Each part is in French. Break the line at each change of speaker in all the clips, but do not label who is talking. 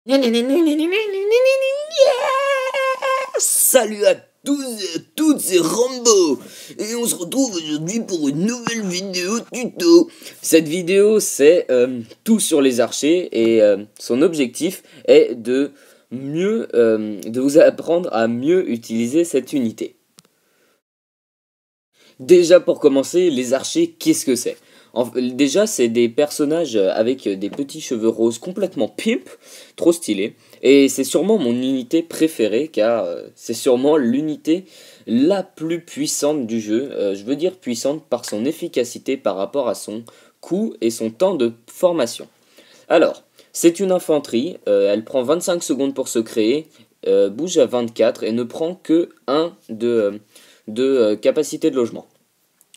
Salut à tous et à toutes, c'est Rambo et on se retrouve aujourd'hui pour une nouvelle vidéo tuto. Cette vidéo c'est tout sur les archers et son objectif est de vous apprendre à mieux utiliser cette unité. Déjà pour commencer, les archers, qu'est-ce que c'est? Déjà, c'est des personnages avec des petits cheveux roses complètement pimp, trop stylés. Et c'est sûrement mon unité préférée, car c'est sûrement l'unité la plus puissante du jeu. Je veux dire puissante par son efficacité par rapport à son coût et son temps de formation. Alors, c'est une infanterie, elle prend 25 secondes pour se créer, bouge à 24 et ne prend que 1 de capacité de logement.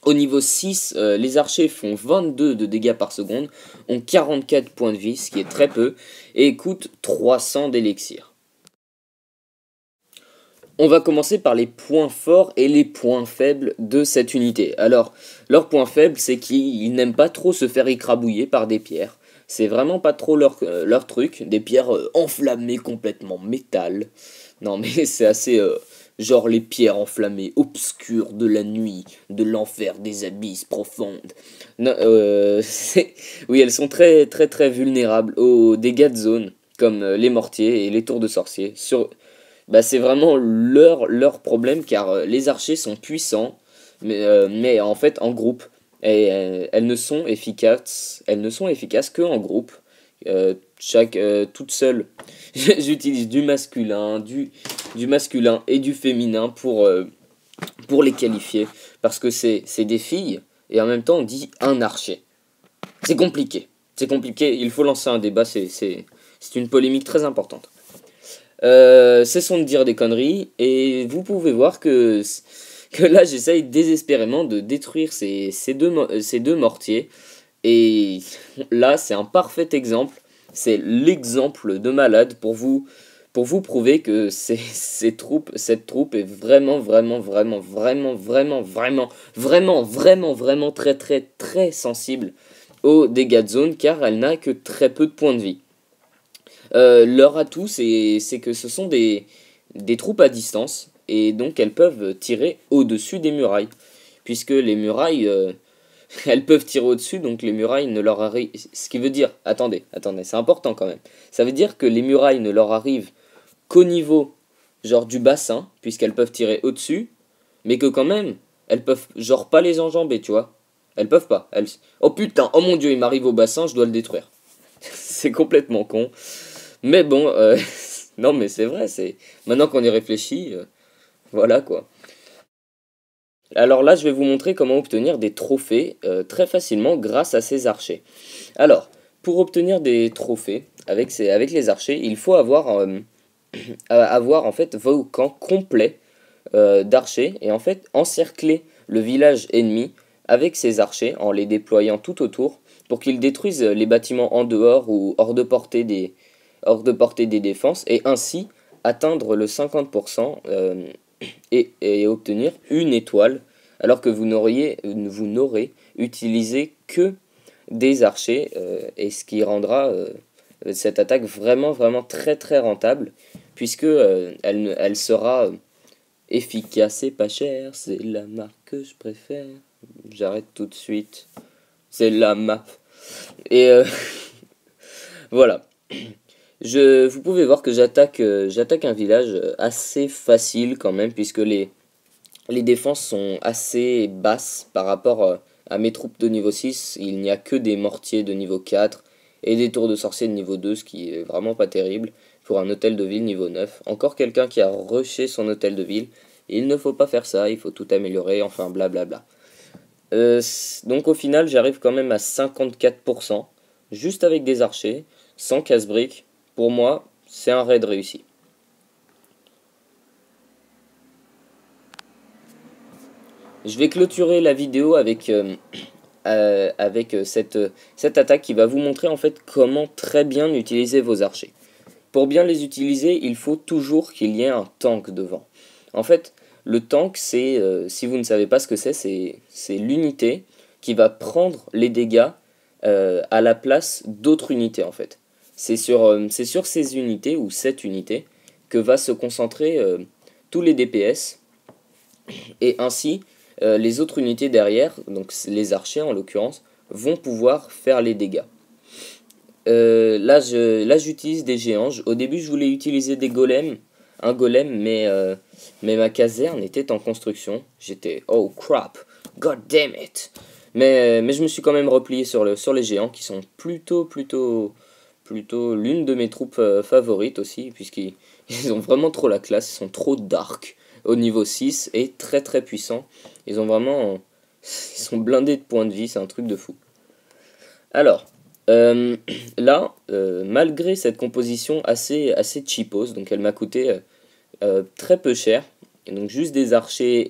Au niveau 6, les archers font 22 de dégâts par seconde, ont 44 points de vie, ce qui est très peu, et coûtent 300 d'élixir. On va commencer par les points forts et les points faibles de cette unité. Alors, leur point faible, c'est qu'ils n'aiment pas trop se faire écrabouiller par des pierres. C'est vraiment pas trop leur truc, des pierres enflammées complètement métal. Non mais c'est assez... genre les pierres enflammées, obscures de la nuit, de l'enfer, des abysses profondes. Non, oui, elles sont très très très vulnérables aux dégâts de zone, comme les mortiers et les tours de sorciers. C'est vraiment leur problème, car les archers sont puissants, mais en fait en groupe. Et elles ne sont efficaces que en groupe. Toute seule. J'utilise du masculin et du féminin pour les qualifier, parce que c'est des filles et en même temps on dit un archer. C'est compliqué, il faut lancer un débat, c'est une polémique très importante. Cessons de dire des conneries, et vous pouvez voir que là j'essaye désespérément de détruire ces deux mortiers, et là c'est un parfait exemple. C'est l'exemple de malade pour vous prouver que cette troupe est vraiment très très très sensible aux dégâts de zone, car elle n'a que très peu de points de vie. Leur atout, c'est que ce sont des troupes à distance, et donc elles peuvent tirer au-dessus des murailles, puisque les murailles... elles peuvent tirer au-dessus, donc les murailles ne leur arrivent... Ce qui veut dire... Attendez, c'est important quand même. Ça veut dire que les murailles ne leur arrivent qu'au niveau, genre, du bassin, puisqu'elles peuvent tirer au-dessus, mais que quand même, elles peuvent, genre, pas les enjamber, tu vois. Elles peuvent pas. Oh putain, oh mon dieu, il m'arrive au bassin, je dois le détruire. C'est complètement con. Mais bon, non mais c'est vrai, c'est... Maintenant qu'on y réfléchit, voilà quoi. Alors là, je vais vous montrer comment obtenir des trophées très facilement grâce à ces archers. Alors, pour obtenir des trophées avec les archers, il faut avoir en fait vos camps complets d'archers, et en fait encercler le village ennemi avec ces archers en les déployant tout autour pour qu'ils détruisent les bâtiments en dehors ou hors de portée des défenses, et ainsi atteindre le 50% et obtenir une étoile, alors que vous n'aurez utilisé que des archers, et ce qui rendra cette attaque vraiment très très rentable, puisque elle sera efficace et pas chère. C'est la marque que je préfère. J'arrête tout de suite. C'est la map. Et voilà. Vous pouvez voir que j'attaque un village assez facile quand même, puisque les défenses sont assez basses par rapport à mes troupes de niveau 6. Il n'y a que des mortiers de niveau 4 et des tours de sorciers de niveau 2, ce qui est vraiment pas terrible pour un hôtel de ville niveau 9. Encore quelqu'un qui a rushé son hôtel de ville. Il ne faut pas faire ça, il faut tout améliorer, enfin blablabla. Donc au final, j'arrive quand même à 54%, juste avec des archers, sans casse-briques. Pour moi, c'est un raid réussi. Je vais clôturer la vidéo avec cette attaque qui va vous montrer en fait comment très bien utiliser vos archers. Pour bien les utiliser, il faut toujours qu'il y ait un tank devant. En fait, le tank, c'est, si vous ne savez pas ce que c'est l'unité qui va prendre les dégâts à la place d'autres unités en fait. c'est sur ces unités, ou cette unité, que va se concentrer tous les DPS, et ainsi les autres unités derrière, donc les archers en l'occurrence, vont pouvoir faire les dégâts. Là j'utilise des géants. Au début je voulais utiliser des golems, un golem, mais ma caserne était en construction. J'étais oh crap, god damn it. Mais je me suis quand même replié sur les géants, qui sont plutôt l'une de mes troupes favorites aussi, puisqu'ils ont vraiment trop la classe, ils sont trop dark au niveau 6 et très très puissants. Ils sont blindés de points de vie, c'est un truc de fou. Alors, là, malgré cette composition assez cheapos, donc elle m'a coûté très peu cher, et donc juste des archers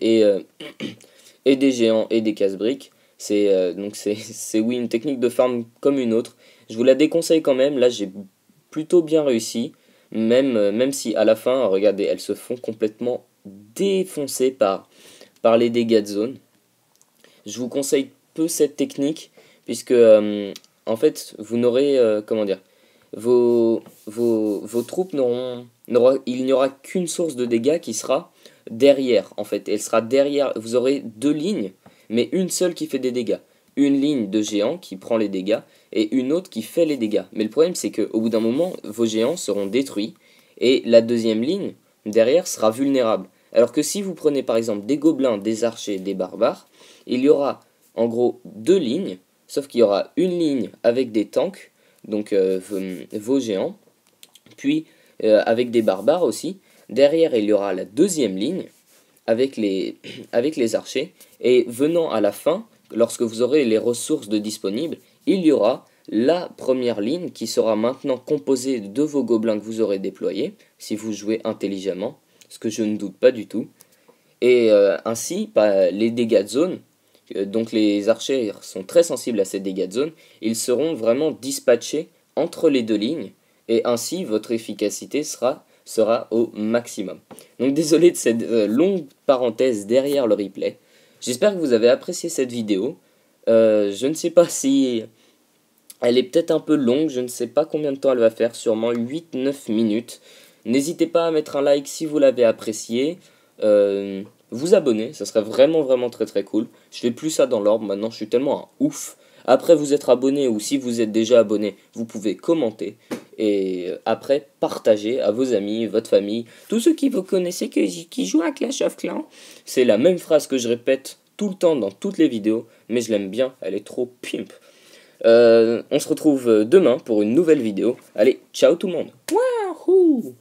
et des géants et des casse-briques, c'est oui une technique de farm comme une autre. Je vous la déconseille quand même, là j'ai plutôt bien réussi, même si à la fin, regardez, elles se font complètement défoncer par les dégâts de zone. Je vous conseille peu cette technique, puisque en fait vous n'aurez comment dire, vos troupes il n'y aura qu'une source de dégâts qui sera derrière. En fait elle sera derrière, vous aurez deux lignes mais une seule qui fait des dégâts, une ligne de géants qui prend les dégâts et une autre qui fait les dégâts. Mais le problème c'est que au bout d'un moment vos géants seront détruits et la deuxième ligne derrière sera vulnérable. Alors que si vous prenez par exemple des gobelins, des archers, des barbares, il y aura en gros deux lignes, sauf qu'il y aura une ligne avec des tanks, donc vos géants, puis avec des barbares aussi. Derrière, il y aura la deuxième ligne avec les archers, et venant à la fin, lorsque vous aurez les ressources de disponibles, il y aura la première ligne qui sera maintenant composée de vos gobelins que vous aurez déployés, si vous jouez intelligemment, ce que je ne doute pas du tout. Et ainsi, les dégâts de zone, donc les archers sont très sensibles à ces dégâts de zone, ils seront vraiment dispatchés entre les deux lignes, et ainsi votre efficacité sera au maximum. Donc désolé de cette longue parenthèse derrière le replay. J'espère que vous avez apprécié cette vidéo. Je ne sais pas si elle est peut-être un peu longue, je ne sais pas combien de temps elle va faire, sûrement 8-9 minutes. N'hésitez pas à mettre un like si vous l'avez apprécié. Vous abonner, ça serait vraiment très très cool. Je fais plus ça dans l'ordre, maintenant je suis tellement un ouf. Après vous être abonné, ou si vous êtes déjà abonné, vous pouvez commenter. Et après partager à vos amis, votre famille, tous ceux qui vous connaissez, qui jouent à Clash of Clans. C'est la même phrase que je répète tout le temps dans toutes les vidéos, mais je l'aime bien, elle est trop pimp. On se retrouve demain pour une nouvelle vidéo. Allez, ciao tout le monde. Wahoo!